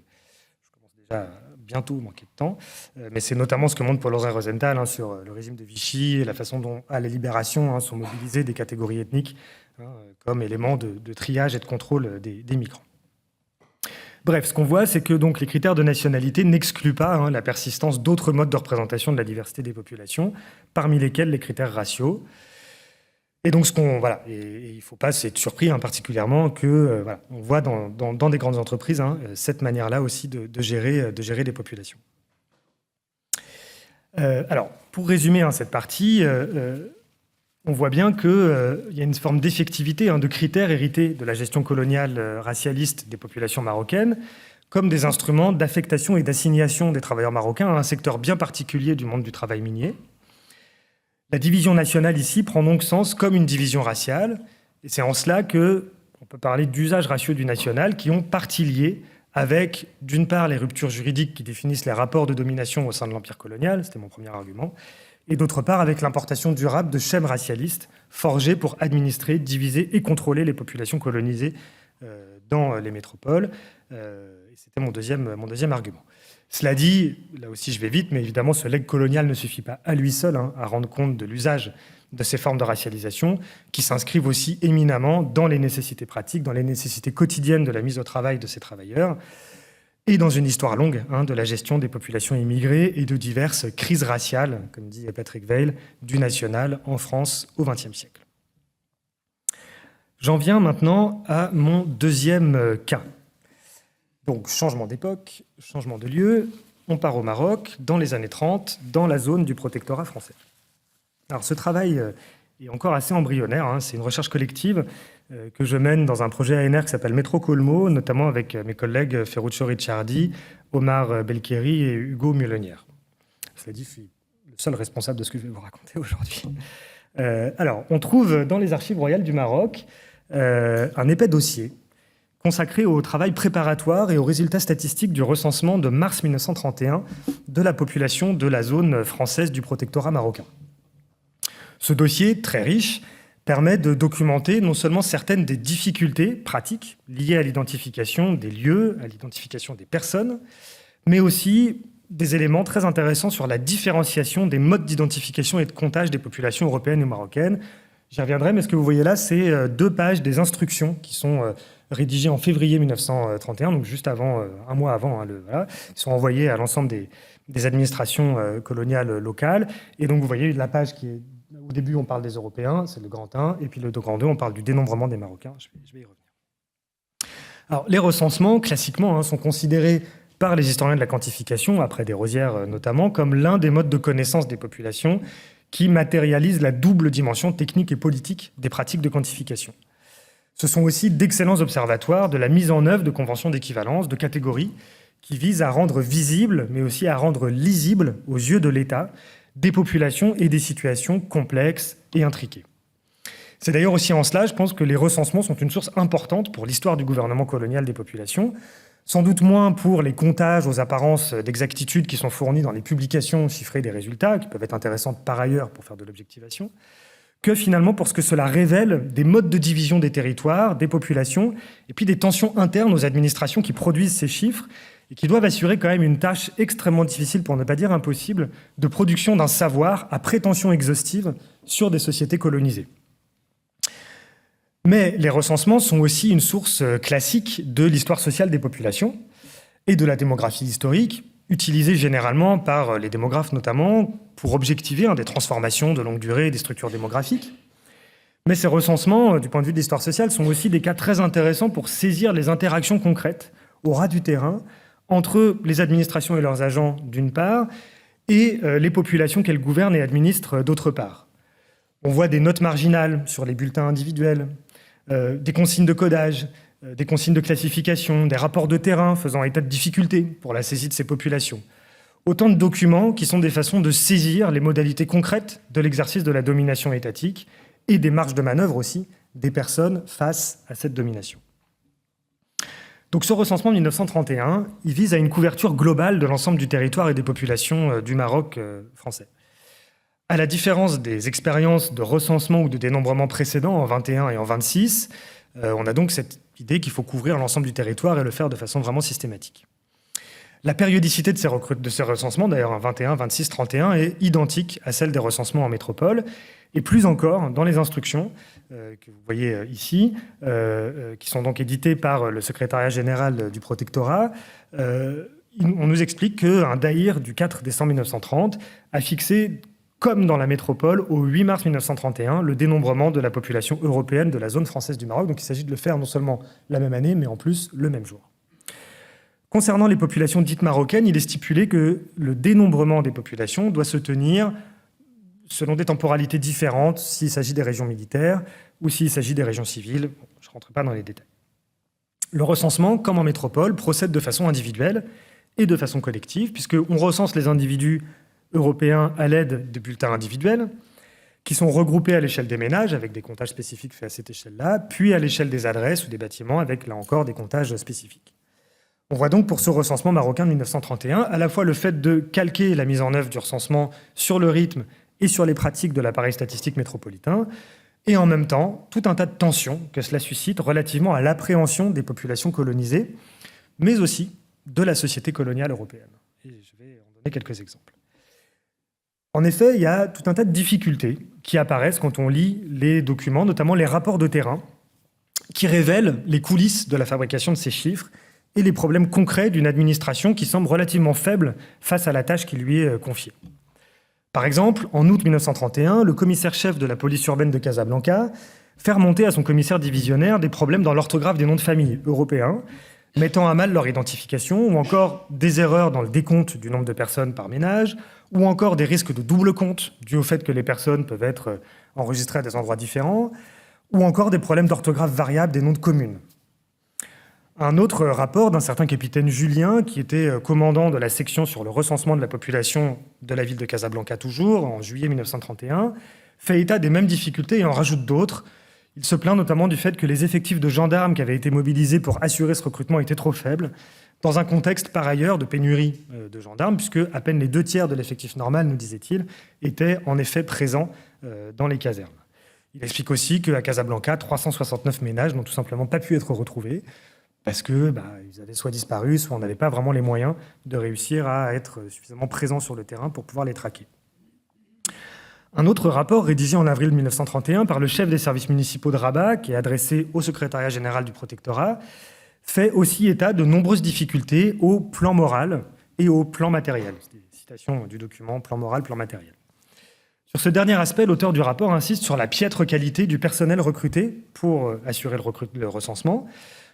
bientôt manquer de temps, mais c'est notamment ce que montre Paul-André Rosenthal sur le régime de Vichy et la façon dont, à la Libération, sont mobilisées des catégories ethniques comme élément de triage et de contrôle des migrants. Bref, ce qu'on voit, c'est que donc, les critères de nationalité n'excluent pas la persistance d'autres modes de représentation de la diversité des populations, parmi lesquels les critères raciaux. Et donc, et il ne faut pas être surpris particulièrement que on voit dans des grandes entreprises cette manière-là aussi de gérer des populations. Alors, pour résumer cette partie, on voit bien qu'il y a une forme d'effectivité de critères hérités de la gestion coloniale racialiste des populations marocaines, comme des instruments d'affectation et d'assignation des travailleurs marocains à un secteur bien particulier du monde du travail minier. La division nationale ici prend donc sens comme une division raciale, et c'est en cela qu'on peut parler d'usages raciaux du national qui ont partie liée avec, d'une part, les ruptures juridiques qui définissent les rapports de domination au sein de l'empire colonial, c'était mon premier argument, et d'autre part avec l'importation durable de schèmes racialistes forgés pour administrer, diviser et contrôler les populations colonisées dans les métropoles. Et c'était mon deuxième argument. Cela dit, là aussi je vais vite, mais évidemment ce legs colonial ne suffit pas à lui seul à rendre compte de l'usage de ces formes de racialisation qui s'inscrivent aussi éminemment dans les nécessités pratiques, dans les nécessités quotidiennes de la mise au travail de ces travailleurs et dans une histoire longue de la gestion des populations immigrées et de diverses crises raciales, comme dit Patrick Weil, du national en France au XXe siècle. J'en viens maintenant à mon deuxième cas. Donc, changement d'époque, changement de lieu, on part au Maroc, dans les années 30, dans la zone du protectorat français. Alors, ce travail est encore assez embryonnaire, c'est une recherche collective que je mène dans un projet ANR qui s'appelle Métro Colmo, notamment avec mes collègues Ferruccio Ricciardi, Omar Belkeri et Hugo Mulenière. Cela dit, je suis le seul responsable de ce que je vais vous raconter aujourd'hui. Alors, on trouve dans les archives royales du Maroc un épais dossier consacré au travail préparatoire et aux résultats statistiques du recensement de mars 1931 de la population de la zone française du protectorat marocain. Ce dossier, très riche, permet de documenter non seulement certaines des difficultés pratiques liées à l'identification des lieux, à l'identification des personnes, mais aussi des éléments très intéressants sur la différenciation des modes d'identification et de comptage des populations européennes et marocaines. J'y reviendrai, mais ce que vous voyez là, c'est 2 pages des instructions qui sont rédigées en février 1931, donc juste avant, un mois avant. Ils sont envoyés à l'ensemble des administrations coloniales locales. Et donc, vous voyez la page qui est... Au début, on parle des Européens, c'est le grand 1, et puis le grand 2, on parle du dénombrement des Marocains. Je vais y revenir. Alors, les recensements, classiquement, sont considérés par les historiens de la quantification, après Desrosières notamment, comme l'un des modes de connaissance des populations qui matérialise la double dimension technique et politique des pratiques de quantification. Ce sont aussi d'excellents observatoires de la mise en œuvre de conventions d'équivalence, de catégories, qui visent à rendre visible, mais aussi à rendre lisible aux yeux de l'État, des populations et des situations complexes et intriquées. C'est d'ailleurs aussi en cela, je pense, que les recensements sont une source importante pour l'histoire du gouvernement colonial des populations, sans doute moins pour les comptages aux apparences d'exactitude qui sont fournis dans les publications chiffrées des résultats, qui peuvent être intéressantes par ailleurs pour faire de l'objectivation, que finalement pour ce que cela révèle des modes de division des territoires, des populations, et puis des tensions internes aux administrations qui produisent ces chiffres et qui doivent assurer quand même une tâche extrêmement difficile, pour ne pas dire impossible, de production d'un savoir à prétention exhaustive sur des sociétés colonisées. Mais les recensements sont aussi une source classique de l'histoire sociale des populations et de la démographie historique, utilisée généralement par les démographes notamment pour objectiver des transformations de longue durée des structures démographiques. Mais ces recensements, du point de vue de l'histoire sociale, sont aussi des cas très intéressants pour saisir les interactions concrètes au ras du terrain entre les administrations et leurs agents d'une part et les populations qu'elles gouvernent et administrent d'autre part. On voit des notes marginales sur les bulletins individuels, des consignes de codage, des consignes de classification, des rapports de terrain faisant état de difficultés pour la saisie de ces populations. Autant de documents qui sont des façons de saisir les modalités concrètes de l'exercice de la domination étatique et des marges de manœuvre aussi des personnes face à cette domination. Donc ce recensement de 1931, il vise à une couverture globale de l'ensemble du territoire et des populations du Maroc français. À la différence des expériences de recensement ou de dénombrement précédents en 21 et en 26, on a donc cette idée qu'il faut couvrir l'ensemble du territoire et le faire de façon vraiment systématique. La périodicité de ces recensements, d'ailleurs en 21, 26, 31, est identique à celle des recensements en métropole, et plus encore dans les instructions que vous voyez ici, qui sont donc éditées par le secrétariat général du protectorat. On nous explique qu'un daïr du 4 décembre 1930 a fixé, comme dans la métropole, au 8 mars 1931, le dénombrement de la population européenne de la zone française du Maroc. Donc il s'agit de le faire non seulement la même année, mais en plus le même jour. Concernant les populations dites marocaines, il est stipulé que le dénombrement des populations doit se tenir selon des temporalités différentes, s'il s'agit des régions militaires ou s'il s'agit des régions civiles. Je ne rentre pas dans les détails. Le recensement, comme en métropole, procède de façon individuelle et de façon collective, puisqu'on recense les individus européens à l'aide de bulletins individuels, qui sont regroupés à l'échelle des ménages, avec des comptages spécifiques faits à cette échelle-là, puis à l'échelle des adresses ou des bâtiments, avec, là encore, des comptages spécifiques. On voit donc pour ce recensement marocain de 1931, à la fois le fait de calquer la mise en œuvre du recensement sur le rythme et sur les pratiques de l'appareil statistique métropolitain, et en même temps, tout un tas de tensions que cela suscite relativement à l'appréhension des populations colonisées, mais aussi de la société coloniale européenne. Et je vais en donner quelques exemples. En effet, il y a tout un tas de difficultés qui apparaissent quand on lit les documents, notamment les rapports de terrain, qui révèlent les coulisses de la fabrication de ces chiffres et les problèmes concrets d'une administration qui semble relativement faible face à la tâche qui lui est confiée. Par exemple, en août 1931, le commissaire-chef de la police urbaine de Casablanca fait remonter à son commissaire divisionnaire des problèmes dans l'orthographe des noms de famille européens, mettant à mal leur identification, ou encore des erreurs dans le décompte du nombre de personnes par ménage, ou encore des risques de double compte dus au fait que les personnes peuvent être enregistrées à des endroits différents, ou encore des problèmes d'orthographe variable des noms de communes. Un autre rapport d'un certain capitaine Julien, qui était commandant de la section sur le recensement de la population de la ville de Casablanca toujours, en juillet 1931, fait état des mêmes difficultés et en rajoute d'autres. Il se plaint notamment du fait que les effectifs de gendarmes qui avaient été mobilisés pour assurer ce recrutement étaient trop faibles, dans un contexte par ailleurs de pénurie de gendarmes, puisque à peine les 2/3 de l'effectif normal, nous disait-il, étaient en effet présents dans les casernes. Il explique aussi qu'à Casablanca, 369 ménages n'ont tout simplement pas pu être retrouvés, parce que ils avaient soit disparu, soit on n'avait pas vraiment les moyens de réussir à être suffisamment présents sur le terrain pour pouvoir les traquer. Un autre rapport, rédigé en avril 1931 par le chef des services municipaux de Rabat, qui est adressé au secrétariat général du protectorat, fait aussi état de nombreuses difficultés au plan moral et au plan matériel. C'est des citations du document plan moral, plan matériel. Sur ce dernier aspect, l'auteur du rapport insiste sur la piètre qualité du personnel recruté pour assurer le recensement,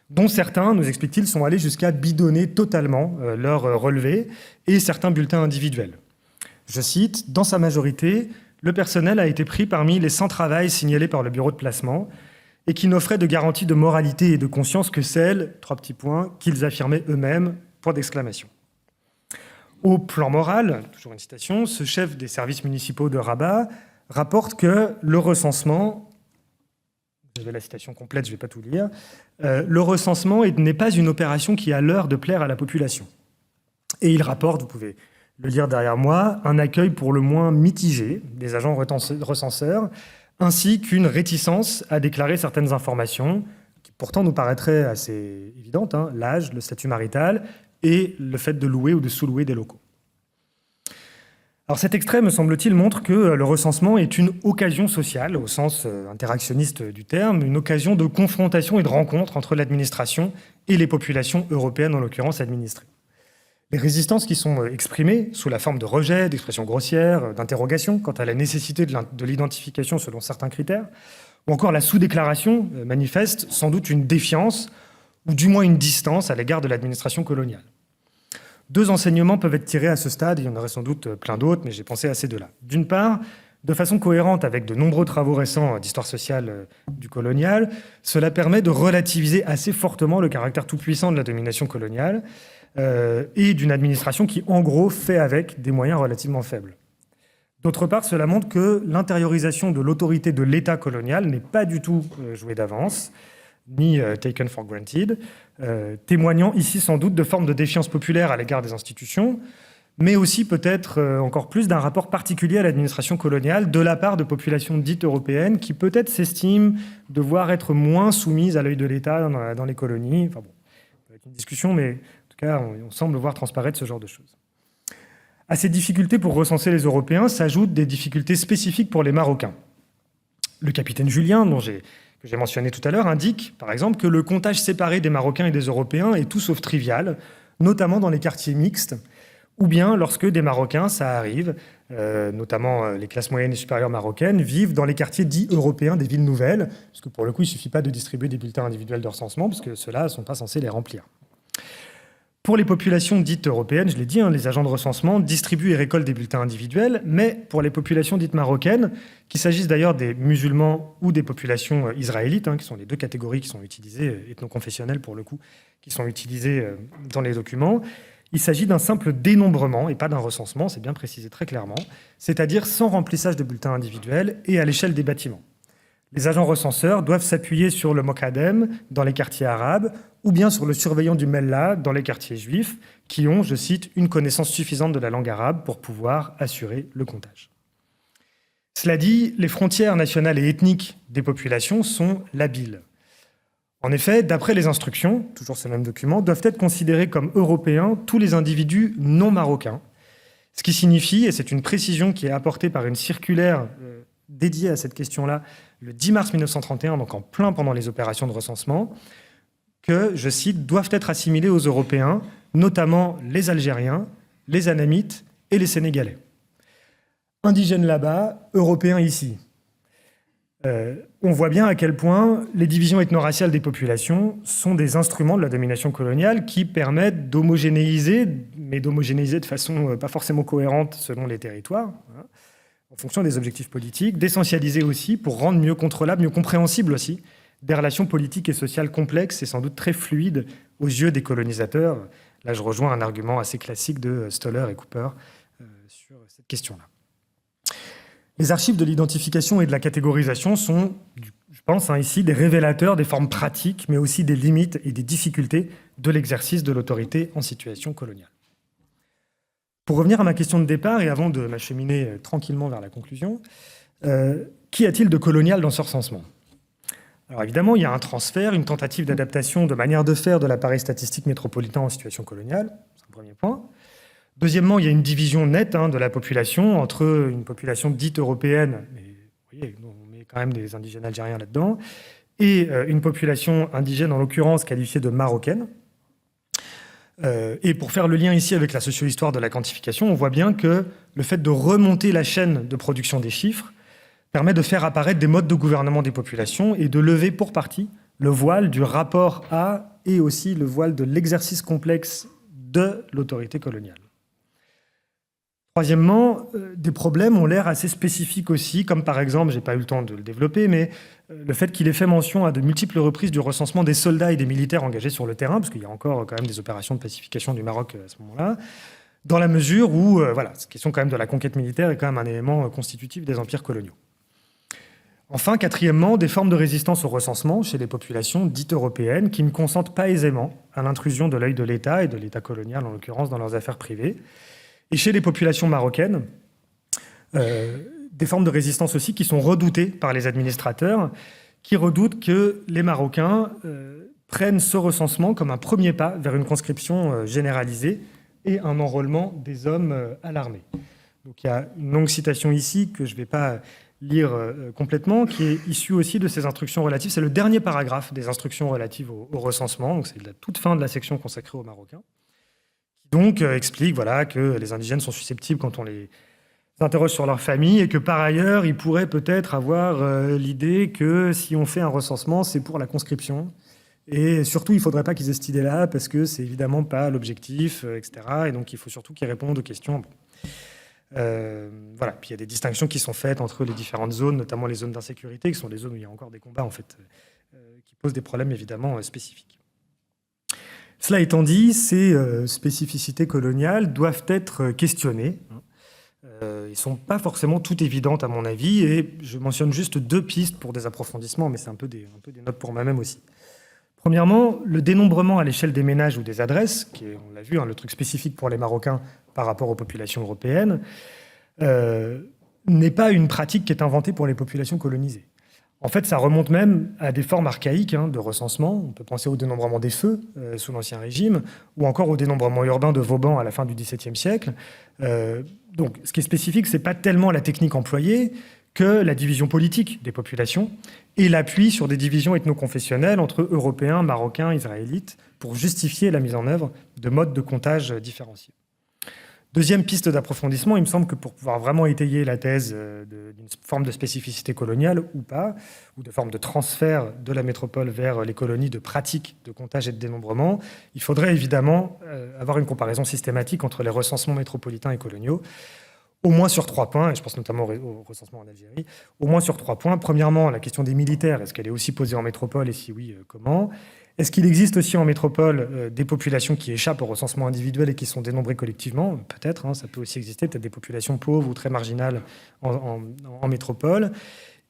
dont certains, nous explique-t-il, sont allés jusqu'à bidonner totalement leurs relevés et certains bulletins individuels. Je cite, « Dans sa majorité, le personnel a été pris parmi les sans-travail signalés par le bureau de placement et qui n'offraient de garantie de moralité et de conscience que celles, 3 petits points, qu'ils affirmaient eux-mêmes, point d'exclamation. » Au plan moral, toujours une citation, ce chef des services municipaux de Rabat rapporte que le recensement, j'avais la citation complète, je ne vais pas tout lire, le recensement n'est pas une opération qui a l'heure de plaire à la population. Et il rapporte, vous pouvez le lire derrière moi, un accueil pour le moins mitigé des agents recenseurs, ainsi qu'une réticence à déclarer certaines informations qui pourtant nous paraîtraient assez évidentes, hein, l'âge, le statut marital et le fait de louer ou de sous-louer des locaux. Alors cet extrait, me semble-t-il, montre que le recensement est une occasion sociale, au sens interactionniste du terme, une occasion de confrontation et de rencontre entre l'administration et les populations européennes, en l'occurrence administrées. Les résistances qui sont exprimées sous la forme de rejet, d'expressions grossières, d'interrogations quant à la nécessité de l'identification selon certains critères, ou encore la sous-déclaration manifeste sans doute une défiance ou du moins une distance à l'égard de l'administration coloniale. Deux enseignements peuvent être tirés à ce stade, il y en aurait sans doute plein d'autres, mais j'ai pensé à ces deux-là. D'une part, de façon cohérente avec de nombreux travaux récents d'histoire sociale du colonial, cela permet de relativiser assez fortement le caractère tout-puissant de la domination coloniale et d'une administration qui, en gros, fait avec des moyens relativement faibles. D'autre part, cela montre que l'intériorisation de l'autorité de l'État colonial n'est pas du tout jouée d'avance, ni taken for granted, témoignant ici sans doute de formes de défiance populaire à l'égard des institutions, mais aussi peut-être encore plus d'un rapport particulier à l'administration coloniale de la part de populations dites européennes qui peut-être s'estiment devoir être moins soumises à l'œil de l'État dans les colonies. Enfin bon, ça va être une discussion, mais en tout cas, on semble voir transparaître ce genre de choses. À ces difficultés pour recenser les Européens s'ajoutent des difficultés spécifiques pour les Marocains. Le capitaine Julien, que j'ai mentionné tout à l'heure, indique, par exemple, que le comptage séparé des Marocains et des Européens est tout sauf trivial, notamment dans les quartiers mixtes, ou bien lorsque des Marocains, ça arrive, notamment les classes moyennes et supérieures marocaines, vivent dans les quartiers dits européens des villes nouvelles, parce que pour le coup, il ne suffit pas de distribuer des bulletins individuels de recensement, parce que ceux-là ne sont pas censés les remplir. Pour les populations dites européennes, je l'ai dit, les agents de recensement distribuent et récoltent des bulletins individuels, mais pour les populations dites marocaines, qu'il s'agisse d'ailleurs des musulmans ou des populations israélites, qui sont les deux catégories qui sont utilisées, ethno-confessionnelles pour le coup, qui sont utilisées dans les documents, il s'agit d'un simple dénombrement et pas d'un recensement, c'est bien précisé très clairement, c'est-à-dire sans remplissage de bulletins individuels et à l'échelle des bâtiments. Les agents recenseurs doivent s'appuyer sur le Mokadem dans les quartiers arabes ou bien sur le surveillant du Mellah dans les quartiers juifs qui ont, je cite, une connaissance suffisante de la langue arabe pour pouvoir assurer le comptage. Cela dit, les frontières nationales et ethniques des populations sont labiles. En effet, d'après les instructions, toujours ce même document, doivent être considérés comme européens tous les individus non marocains, ce qui signifie, et c'est une précision qui est apportée par une circulaire dédiée à cette question-là, le 10 mars 1931, donc en plein pendant les opérations de recensement, que, je cite, doivent être assimilés aux Européens, notamment les Algériens, les Anamites et les Sénégalais. Indigènes là-bas, Européens ici. On voit bien à quel point les divisions ethno-raciales des populations sont des instruments de la domination coloniale qui permettent d'homogénéiser, mais d'homogénéiser de façon pas forcément cohérente selon les territoires, en fonction des objectifs politiques, d'essentialiser aussi pour rendre mieux contrôlable, mieux compréhensible aussi, des relations politiques et sociales complexes et sans doute très fluides aux yeux des colonisateurs. Là, je rejoins un argument assez classique de Stoller et Cooper sur cette question-là. Les archives de l'identification et de la catégorisation sont, je pense ici, des révélateurs des formes pratiques, mais aussi des limites et des difficultés de l'exercice de l'autorité en situation coloniale. Pour revenir à ma question de départ, et avant de m'acheminer tranquillement vers la conclusion, qu'y a-t-il de colonial dans ce recensement ? Alors évidemment, il y a un transfert, une tentative d'adaptation de manière de faire de l'appareil statistique métropolitain en situation coloniale, c'est un premier point. Deuxièmement, il y a une division nette de la population entre une population dite européenne, mais vous voyez, on met quand même des indigènes algériens là-dedans, et une population indigène, en l'occurrence qualifiée de marocaine. Et pour faire le lien ici avec la socio-histoire de la quantification, on voit bien que le fait de remonter la chaîne de production des chiffres permet de faire apparaître des modes de gouvernement des populations et de lever pour partie le voile du rapport à et aussi le voile de l'exercice complexe de l'autorité coloniale. Troisièmement, des problèmes ont l'air assez spécifiques aussi, comme par exemple, je n'ai pas eu le temps de le développer, mais le fait qu'il ait fait mention à de multiples reprises du recensement des soldats et des militaires engagés sur le terrain, parce qu'il y a encore quand même des opérations de pacification du Maroc à ce moment-là, dans la mesure où, cette question quand même de la conquête militaire est quand même un élément constitutif des empires coloniaux. Enfin, quatrièmement, des formes de résistance au recensement chez les populations dites européennes qui ne consentent pas aisément à l'intrusion de l'œil de l'État et de l'État colonial, en l'occurrence, dans leurs affaires privées. Et chez les populations marocaines, des formes de résistance aussi qui sont redoutées par les administrateurs, qui redoutent que les Marocains prennent ce recensement comme un premier pas vers une conscription généralisée et un enrôlement des hommes à l'armée. Donc il y a une longue citation ici que je ne vais pas lire complètement, qui est issue aussi de ces instructions relatives. C'est le dernier paragraphe des instructions relatives au recensement, donc c'est la toute fin de la section consacrée aux Marocains, qui donc explique voilà, que les indigènes sont susceptibles quand on les interroge sur leur famille et que par ailleurs, ils pourraient peut-être avoir l'idée que si on fait un recensement, c'est pour la conscription. Et surtout, il ne faudrait pas qu'ils aient cette idée-là parce que c'est évidemment pas l'objectif, etc. Et donc, il faut surtout qu'ils répondent aux questions. Voilà. Puis il y a des distinctions qui sont faites entre les différentes zones, notamment les zones d'insécurité, qui sont les zones où il y a encore des combats, en fait, qui posent des problèmes évidemment spécifiques. Cela étant dit, ces spécificités coloniales doivent être questionnées. Ils ne sont pas forcément toutes évidentes à mon avis, et je mentionne juste 2 pistes pour des approfondissements, mais c'est un peu des notes pour moi-même aussi. Premièrement, le dénombrement à l'échelle des ménages ou des adresses, qui est, on l'a vu, le truc spécifique pour les Marocains par rapport aux populations européennes, n'est pas une pratique qui est inventée pour les populations colonisées. En fait, ça remonte même à des formes archaïques de recensement. On peut penser au dénombrement des feux sous l'Ancien Régime, ou encore au dénombrement urbain de Vauban à la fin du XVIIe siècle. Donc, ce qui est spécifique, ce n'est pas tellement la technique employée que la division politique des populations et l'appui sur des divisions ethno-confessionnelles entre Européens, Marocains, Israélites, pour justifier la mise en œuvre de modes de comptage différenciés. Deuxième piste d'approfondissement, il me semble que pour pouvoir vraiment étayer la thèse d'une forme de spécificité coloniale ou pas, ou de forme de transfert de la métropole vers les colonies de pratiques de comptage et de dénombrement, il faudrait évidemment avoir une comparaison systématique entre les recensements métropolitains et coloniaux, au moins sur 3 points, et je pense notamment au recensement en Algérie, au moins sur 3 points. Premièrement, la question des militaires, est-ce qu'elle est aussi posée en métropole, et si oui, comment ? Est-ce qu'il existe aussi en métropole des populations qui échappent au recensement individuel et qui sont dénombrées collectivement ? Peut-être, ça peut aussi exister, peut-être des populations pauvres ou très marginales en métropole.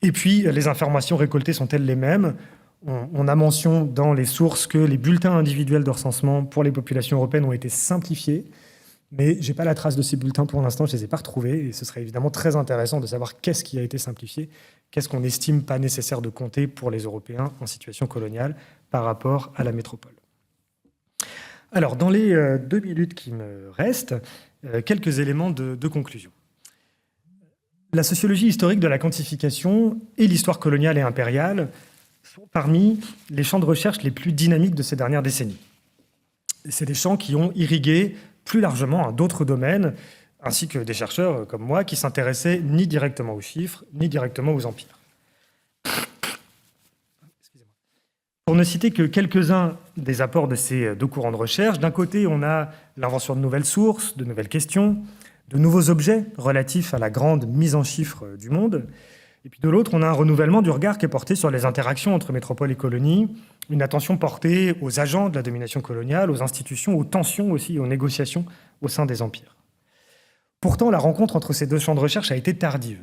Et puis, les informations récoltées sont-elles les mêmes ? On a mention dans les sources que les bulletins individuels de recensement pour les populations européennes ont été simplifiés, mais je n'ai pas la trace de ces bulletins pour l'instant, je ne les ai pas retrouvés, et ce serait évidemment très intéressant de savoir qu'est-ce qui a été simplifié, qu'est-ce qu'on n'estime pas nécessaire de compter pour les Européens en situation coloniale par rapport à la métropole. Alors, dans les 2 minutes qui me restent, quelques éléments de conclusion. La sociologie historique de la quantification et l'histoire coloniale et impériale sont parmi les champs de recherche les plus dynamiques de ces dernières décennies. C'est des champs qui ont irrigué plus largement à d'autres domaines, ainsi que des chercheurs comme moi qui s'intéressaient ni directement aux chiffres, ni directement aux empires. Pour ne citer que quelques-uns des apports de ces 2 courants de recherche, d'un côté, on a l'invention de nouvelles sources, de nouvelles questions, de nouveaux objets relatifs à la grande mise en chiffres du monde. Et puis de l'autre, on a un renouvellement du regard qui est porté sur les interactions entre métropole et colonie, une attention portée aux agents de la domination coloniale, aux institutions, aux tensions aussi, aux négociations au sein des empires. Pourtant, la rencontre entre ces 2 champs de recherche a été tardive.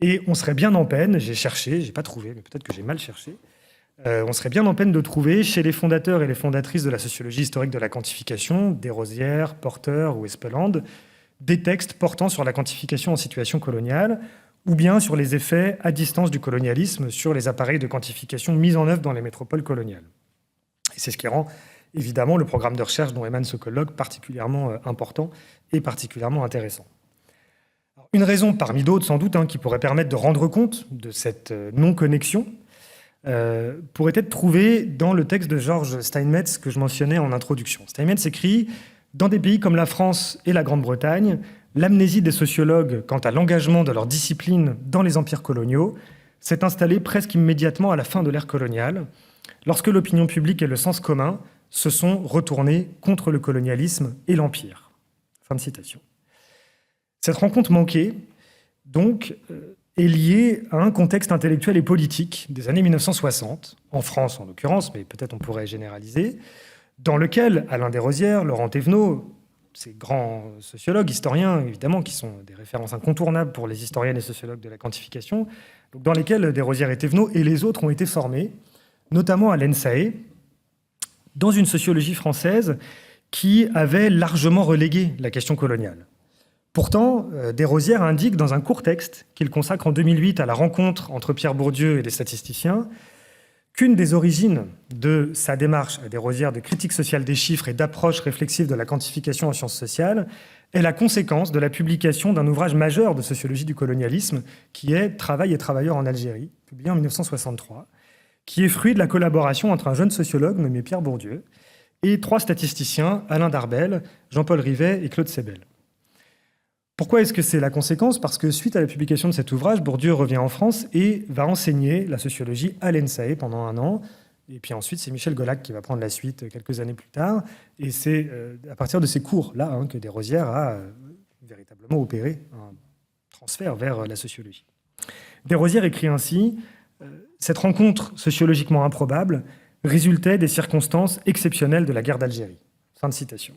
Et on serait bien en peine, j'ai cherché, j'ai pas trouvé, mais peut-être que j'ai mal cherché, on serait bien en peine de trouver chez les fondateurs et les fondatrices de la sociologie historique de la quantification, Desrosières, Porter ou Espeland, des textes portant sur la quantification en situation coloniale, ou bien sur les effets à distance du colonialisme sur les appareils de quantification mis en œuvre dans les métropoles coloniales. Et c'est ce qui rend évidemment le programme de recherche dont émane ce colloque particulièrement important et particulièrement intéressant. Alors, une raison parmi d'autres sans doute qui pourrait permettre de rendre compte de cette non-connexion pourrait être trouvée dans le texte de Georges Steinmetz que je mentionnais en introduction. Steinmetz écrit « Dans des pays comme la France et la Grande-Bretagne, l'amnésie des sociologues quant à l'engagement de leur discipline dans les empires coloniaux s'est installée presque immédiatement à la fin de l'ère coloniale, lorsque l'opinion publique et le sens commun se sont retournés contre le colonialisme et l'empire. » Fin de citation. Cette rencontre manquée, donc, est liée à un contexte intellectuel et politique des années 1960, en France en l'occurrence, mais peut-être on pourrait généraliser, dans lequel Alain Desrosières, Laurent Thévenot, ces grands sociologues, historiens, évidemment, qui sont des références incontournables pour les historiennes et sociologues de la quantification, donc dans lesquels Desrosières et Thévenot et les autres ont été formés, notamment à l'ENSAE, dans une sociologie française qui avait largement relégué la question coloniale. Pourtant, Desrosières indique dans un court texte qu'il consacre en 2008 à la rencontre entre Pierre Bourdieu et des statisticiens qu'une des origines de sa démarche à Desrosières de critique sociale des chiffres et d'approche réflexive de la quantification en sciences sociales est la conséquence de la publication d'un ouvrage majeur de sociologie du colonialisme qui est « Travail et travailleurs en Algérie », publié en 1963, qui est fruit de la collaboration entre un jeune sociologue nommé Pierre Bourdieu et 3 statisticiens, Alain Darbel, Jean-Paul Rivet et Claude Sébel. Pourquoi est-ce que c'est la conséquence? Parce que suite à la publication de cet ouvrage, Bourdieu revient en France et va enseigner la sociologie à l'ENSAE pendant 1 an. Et puis ensuite, c'est Michel Golac qui va prendre la suite quelques années plus tard. Et c'est à partir de ces cours-là que Desrosières a véritablement opéré un transfert vers la sociologie. Desrosières écrit ainsi « Cette rencontre sociologiquement improbable résultait des circonstances exceptionnelles de la guerre d'Algérie. » Fin de citation.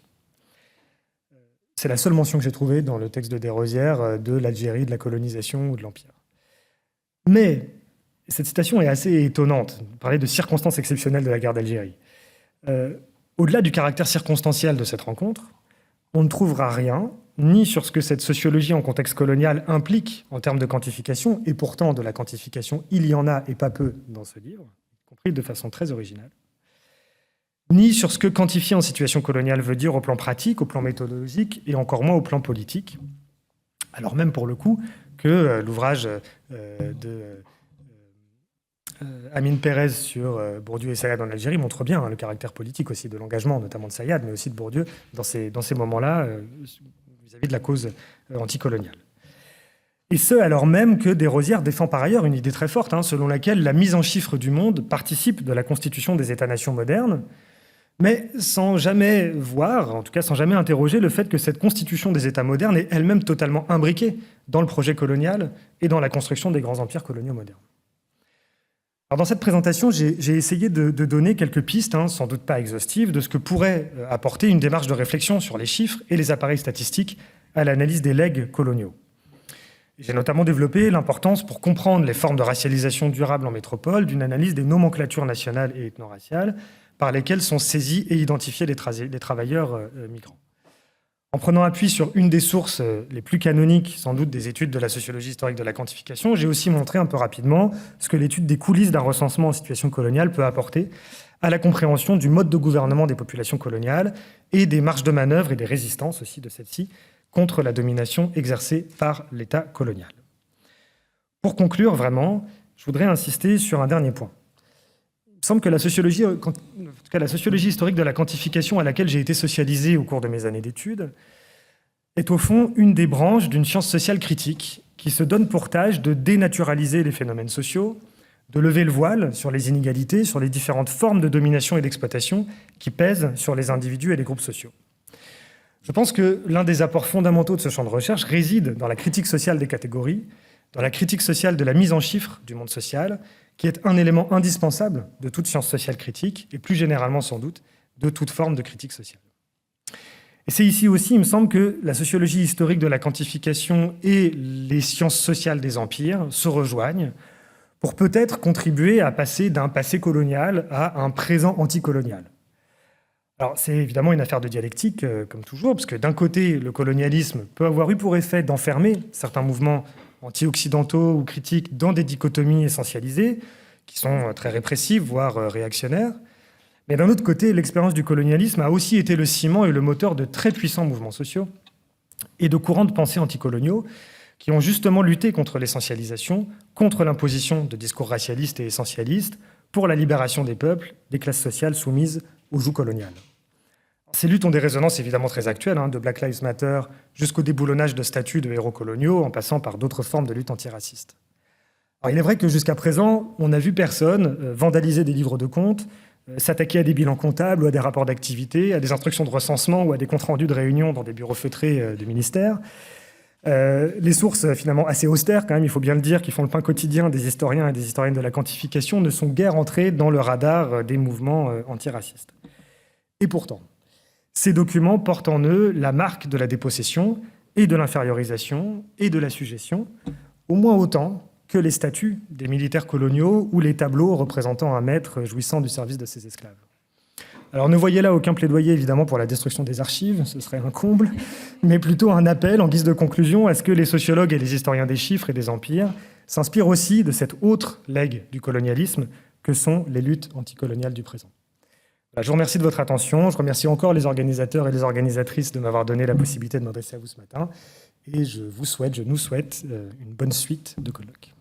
C'est la seule mention que j'ai trouvée dans le texte de Desrosières de l'Algérie, de la colonisation ou de l'Empire. Mais cette citation est assez étonnante. On parlait de circonstances exceptionnelles de la guerre d'Algérie. Au-delà du caractère circonstanciel de cette rencontre, on ne trouvera rien, ni sur ce que cette sociologie en contexte colonial implique en termes de quantification, et pourtant de la quantification, il y en a et pas peu dans ce livre, y compris de façon très originale, ni sur ce que quantifier en situation coloniale veut dire au plan pratique, au plan méthodologique, et encore moins au plan politique. Alors même pour le coup que l'ouvrage de Amine Pérez sur Bourdieu et Sayad en Algérie montre bien le caractère politique aussi de l'engagement, notamment de Sayad, mais aussi de Bourdieu, dans ces moments-là, vis-à-vis de la cause anticoloniale. Et ce, alors même que Desrosières défend par ailleurs une idée très forte, selon laquelle la mise en chiffres du monde participe de la constitution des États-nations modernes, mais sans jamais voir, en tout cas sans jamais interroger le fait que cette constitution des États modernes est elle-même totalement imbriquée dans le projet colonial et dans la construction des grands empires coloniaux modernes. Alors dans cette présentation, j'ai essayé de donner quelques pistes, sans doute pas exhaustives, de ce que pourrait apporter une démarche de réflexion sur les chiffres et les appareils statistiques à l'analyse des legs coloniaux. J'ai notamment développé l'importance, pour comprendre les formes de racialisation durable en métropole, d'une analyse des nomenclatures nationales et ethno-raciales par lesquelles sont saisis et identifiés les travailleurs migrants. En prenant appui sur une des sources les plus canoniques, sans doute des études de la sociologie historique de la quantification, j'ai aussi montré un peu rapidement ce que l'étude des coulisses d'un recensement en situation coloniale peut apporter à la compréhension du mode de gouvernement des populations coloniales et des marges de manœuvre et des résistances aussi de celles-ci contre la domination exercée par l'État colonial. Pour conclure, vraiment, je voudrais insister sur un dernier point. Il me semble que la sociologie, en tout cas la sociologie historique de la quantification à laquelle j'ai été socialisé au cours de mes années d'études, est au fond une des branches d'une science sociale critique qui se donne pour tâche de dénaturaliser les phénomènes sociaux, de lever le voile sur les inégalités, sur les différentes formes de domination et d'exploitation qui pèsent sur les individus et les groupes sociaux. Je pense que l'un des apports fondamentaux de ce champ de recherche réside dans la critique sociale des catégories, dans la critique sociale de la mise en chiffres du monde social, qui est un élément indispensable de toute science sociale critique, et plus généralement sans doute, de toute forme de critique sociale. Et c'est ici aussi, il me semble, que la sociologie historique de la quantification et les sciences sociales des empires se rejoignent pour peut-être contribuer à passer d'un passé colonial à un présent anticolonial. Alors, c'est évidemment une affaire de dialectique, comme toujours, parce que d'un côté, le colonialisme peut avoir eu pour effet d'enfermer certains mouvements anti-occidentaux ou critiques dans des dichotomies essentialisées, qui sont très répressives, voire réactionnaires. Mais d'un autre côté, l'expérience du colonialisme a aussi été le ciment et le moteur de très puissants mouvements sociaux et de courants de pensée anticoloniaux qui ont justement lutté contre l'essentialisation, contre l'imposition de discours racialistes et essentialistes, pour la libération des peuples, des classes sociales soumises au joug colonial. Ces luttes ont des résonances évidemment très actuelles, de Black Lives Matter jusqu'au déboulonnage de statuts de héros coloniaux, en passant par d'autres formes de lutte antiraciste. Alors, il est vrai que jusqu'à présent, on n'a vu personne vandaliser des livres de comptes, s'attaquer à des bilans comptables ou à des rapports d'activité, à des instructions de recensement ou à des comptes rendus de réunions dans des bureaux feutrés du ministère. Les sources finalement assez austères, quand même, il faut bien le dire, qui font le pain quotidien des historiens et des historiennes de la quantification, ne sont guère entrées dans le radar des mouvements antiracistes. Et pourtant, ces documents portent en eux la marque de la dépossession et de l'infériorisation et de la sujétion, au moins autant que les statuts des militaires coloniaux ou les tableaux représentant un maître jouissant du service de ses esclaves. Alors ne voyez là aucun plaidoyer évidemment pour la destruction des archives, ce serait un comble, mais plutôt un appel en guise de conclusion à ce que les sociologues et les historiens des chiffres et des empires s'inspirent aussi de cet autre legs du colonialisme que sont les luttes anticoloniales du présent. Je vous remercie de votre attention, je remercie encore les organisateurs et les organisatrices de m'avoir donné la possibilité de m'adresser à vous ce matin, et je nous souhaite une bonne suite de colloques.